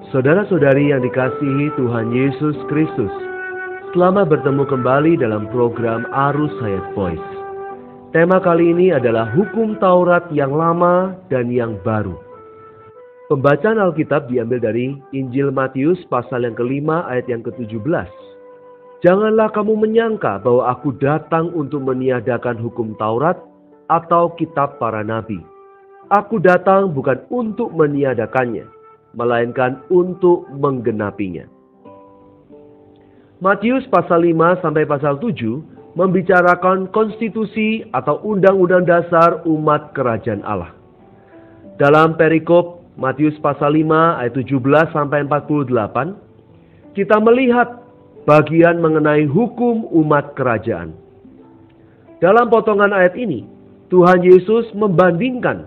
Saudara-saudari yang dikasihi Tuhan Yesus Kristus, selamat bertemu kembali dalam program Arus Hayat Voice. Tema kali ini adalah hukum Taurat yang lama dan yang baru. Pembacaan Alkitab diambil dari Injil Matius pasal yang kelima ayat yang ke-17. Janganlah kamu menyangka bahwa aku datang untuk meniadakan hukum Taurat atau kitab para nabi. Aku datang bukan untuk meniadakannya, melainkan untuk menggenapinya. Matius pasal 5 sampai pasal 7 membicarakan konstitusi atau undang-undang dasar umat kerajaan Allah. Dalam perikop Matius pasal 5 ayat 17 sampai 48, kita melihat bagian mengenai hukum umat kerajaan. Dalam potongan ayat ini, Tuhan Yesus membandingkan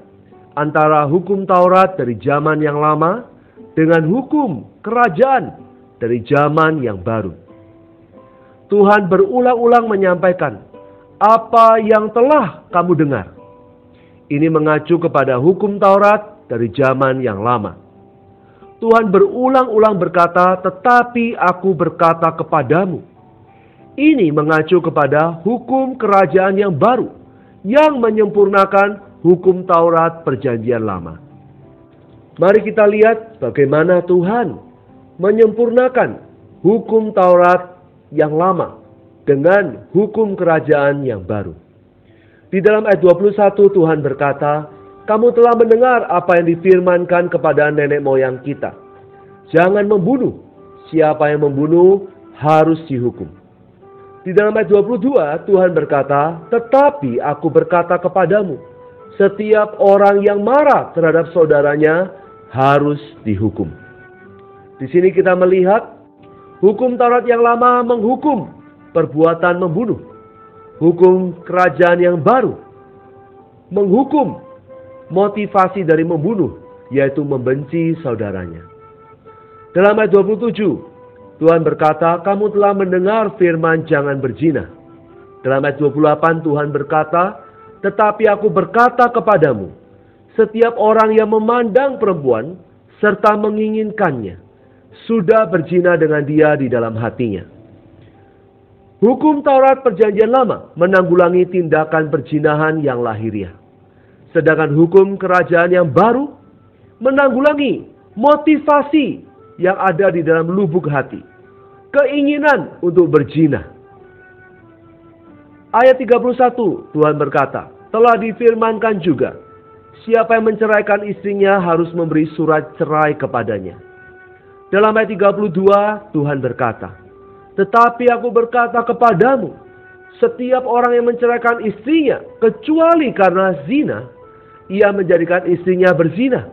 antara hukum Taurat dari zaman yang lama dengan hukum kerajaan dari zaman yang baru. Tuhan berulang-ulang menyampaikan apa yang telah kamu dengar. Ini mengacu kepada hukum Taurat dari zaman yang lama. Tuhan berulang-ulang berkata, tetapi aku berkata kepadamu. Ini mengacu kepada hukum kerajaan yang baru, yang menyempurnakan hukum Taurat perjanjian lama. Mari kita lihat bagaimana Tuhan menyempurnakan hukum Taurat yang lama dengan hukum kerajaan yang baru. Di dalam ayat 21 Tuhan berkata, kamu telah mendengar apa yang difirmankan kepada nenek moyang kita. Jangan membunuh. Siapa yang membunuh harus dihukum. Di dalam ayat 22 Tuhan berkata, tetapi aku berkata kepadamu, setiap orang yang marah terhadap saudaranya harus dihukum. Di sini kita melihat hukum Taurat yang lama menghukum perbuatan membunuh. Hukum kerajaan yang baru menghukum motivasi dari membunuh, yaitu membenci saudaranya. Dalam ayat 27, Tuhan berkata, kamu telah mendengar firman jangan berzina. Dalam ayat 28 Tuhan berkata, tetapi aku berkata kepadamu, setiap orang yang memandang perempuan serta menginginkannya, sudah berzina dengan dia di dalam hatinya. Hukum Taurat perjanjian lama menanggulangi tindakan perzinahan yang lahiriah. Sedangkan hukum kerajaan yang baru menanggulangi motivasi yang ada di dalam lubuk hati. Keinginan untuk berzina. Ayat 31 Tuhan berkata, telah difirmankan juga, siapa yang menceraikan istrinya harus memberi surat cerai kepadanya. Dalam ayat 32 Tuhan berkata, tetapi aku berkata kepadamu, setiap orang yang menceraikan istrinya kecuali karena zina, ia menjadikan istrinya berzina.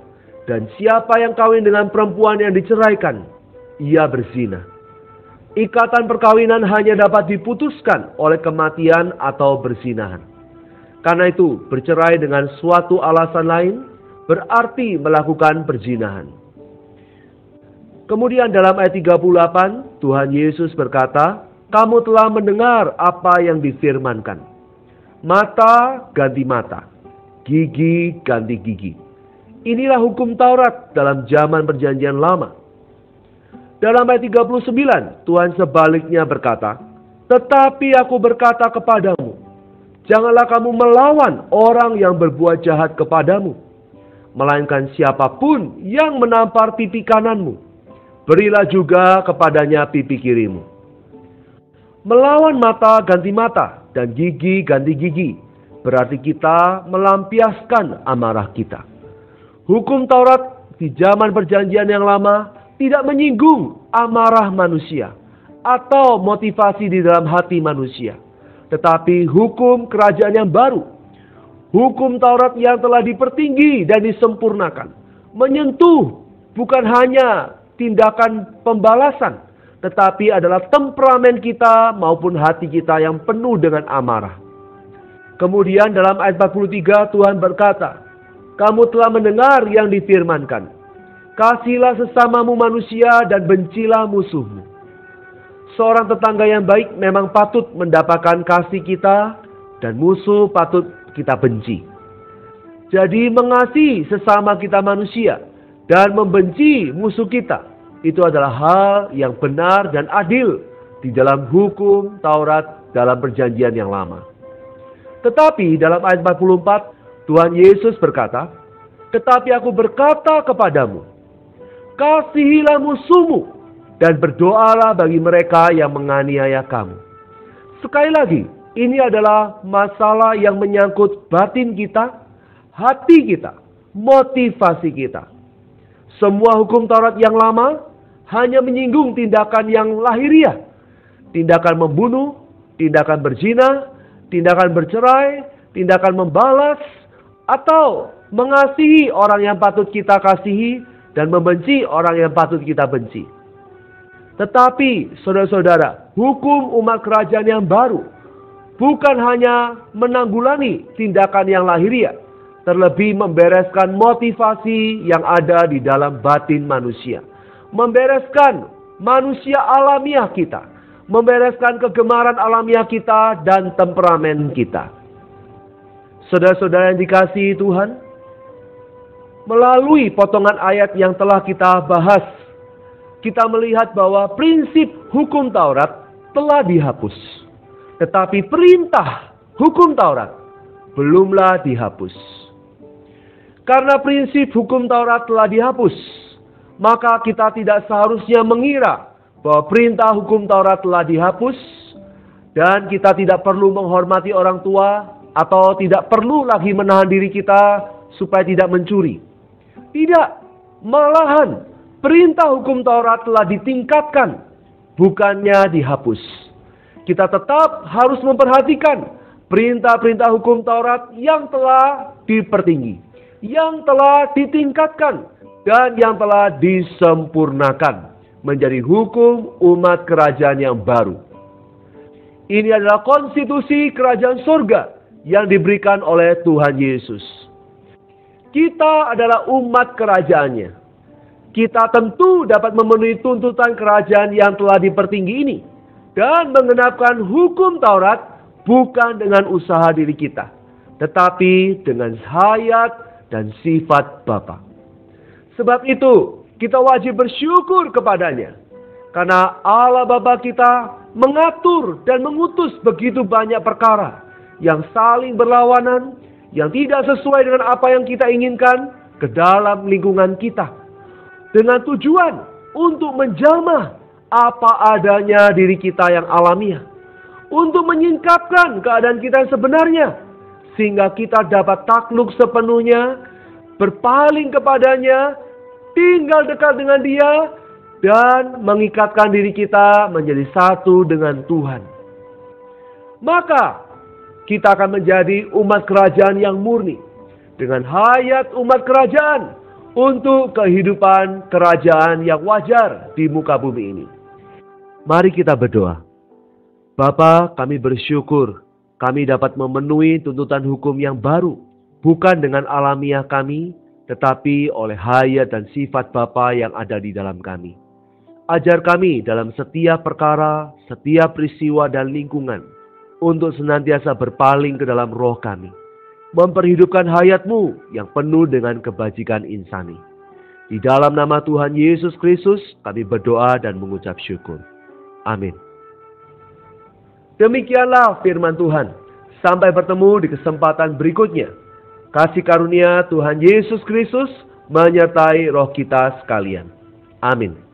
Dan siapa yang kawin dengan perempuan yang diceraikan, ia berzina. Ikatan perkawinan hanya dapat diputuskan oleh kematian atau berzinahan. Karena itu, bercerai dengan suatu alasan lain berarti melakukan perzinahan. Kemudian dalam ayat 38, Tuhan Yesus berkata, kamu telah mendengar apa yang difirmankan. Mata ganti mata, gigi ganti gigi. Inilah hukum Taurat dalam zaman perjanjian lama. Dalam ayat 39, Tuhan sebaliknya berkata, tetapi aku berkata kepadamu, janganlah kamu melawan orang yang berbuat jahat kepadamu, melainkan siapapun yang menampar pipi kananmu, berilah juga kepadanya pipi kirimu. Melawan mata ganti mata dan gigi ganti gigi berarti kita melampiaskan amarah kita. Hukum Taurat di zaman perjanjian yang lama tidak menyinggung amarah manusia atau motivasi di dalam hati manusia. Tetapi hukum kerajaan yang baru, hukum Taurat yang telah dipertinggi dan disempurnakan, menyentuh bukan hanya tindakan pembalasan, tetapi adalah temperamen kita maupun hati kita yang penuh dengan amarah. Kemudian dalam ayat 43 Tuhan berkata, kamu telah mendengar yang difirmankan, kasihilah sesamamu manusia dan bencilah musuhmu. Seorang tetangga yang baik memang patut mendapatkan kasih kita, dan musuh patut kita benci. Jadi mengasihi sesama kita manusia dan membenci musuh kita itu adalah hal yang benar dan adil di dalam hukum Taurat dalam perjanjian yang lama. Tetapi dalam ayat 44, Tuhan Yesus berkata, "Tetapi aku berkata kepadamu, kasihilah musuhmu dan berdoalah bagi mereka yang menganiaya kamu." Sekali lagi, ini adalah masalah yang menyangkut batin kita, hati kita, motivasi kita. Semua hukum Taurat yang lama hanya menyinggung tindakan yang lahiriah. Tindakan membunuh, tindakan berzina, tindakan bercerai, tindakan membalas, atau mengasihi orang yang patut kita kasihi dan membenci orang yang patut kita benci. Tetapi, saudara-saudara, hukum umat kerajaan yang baru bukan hanya menanggulangi tindakan yang lahiriah, terlebih membereskan motivasi yang ada di dalam batin manusia. Membereskan manusia alamiah kita. Membereskan kegemaran alamiah kita dan temperamen kita. Saudara-saudara yang dikasihi Tuhan, melalui potongan ayat yang telah kita bahas, kita melihat bahwa prinsip hukum Taurat telah dihapus. Tetapi perintah hukum Taurat belumlah dihapus. Karena prinsip hukum Taurat telah dihapus, maka kita tidak seharusnya mengira bahwa perintah hukum Taurat telah dihapus dan kita tidak perlu menghormati orang tua atau tidak perlu lagi menahan diri kita supaya tidak mencuri. Tidak, malahan perintah hukum Taurat telah ditingkatkan, bukannya dihapus. Kita tetap harus memperhatikan perintah-perintah hukum Taurat yang telah dipertinggi, yang telah ditingkatkan, dan yang telah disempurnakan menjadi hukum umat kerajaan yang baru. Ini adalah konstitusi kerajaan surga yang diberikan oleh Tuhan Yesus. Kita adalah umat kerajaannya. Kita tentu dapat memenuhi tuntutan kerajaan yang telah dipertinggi ini dan mengenapkan hukum Taurat bukan dengan usaha diri kita, tetapi dengan hayat dan sifat Bapa. Sebab itu, kita wajib bersyukur kepadanya. Karena Allah Bapa kita mengatur dan mengutus begitu banyak perkara yang saling berlawanan, yang tidak sesuai dengan apa yang kita inginkan ke dalam lingkungan kita. Dengan tujuan untuk menjamah apa adanya diri kita yang alamiah. Untuk menyingkapkan keadaan kita yang sebenarnya. Sehingga kita dapat takluk sepenuhnya, berpaling kepadanya, tinggal dekat dengan Dia, dan mengikatkan diri kita menjadi satu dengan Tuhan. Maka kita akan menjadi umat kerajaan yang murni, dengan hayat umat kerajaan untuk kehidupan kerajaan yang wajar di muka bumi ini. Mari kita berdoa. Bapa, kami bersyukur kami dapat memenuhi tuntutan hukum yang baru, bukan dengan alamiah kami, tetapi oleh hayat dan sifat Bapa yang ada di dalam kami. Ajar kami dalam setiap perkara, setiap peristiwa dan lingkungan, untuk senantiasa berpaling ke dalam roh kami, memperhidupkan hayat-Mu yang penuh dengan kebajikan insani. Di dalam nama Tuhan Yesus Kristus, kami berdoa dan mengucap syukur. Amin. Demikianlah firman Tuhan. Sampai bertemu di kesempatan berikutnya. Kasih karunia Tuhan Yesus Kristus menyertai roh kita sekalian. Amin.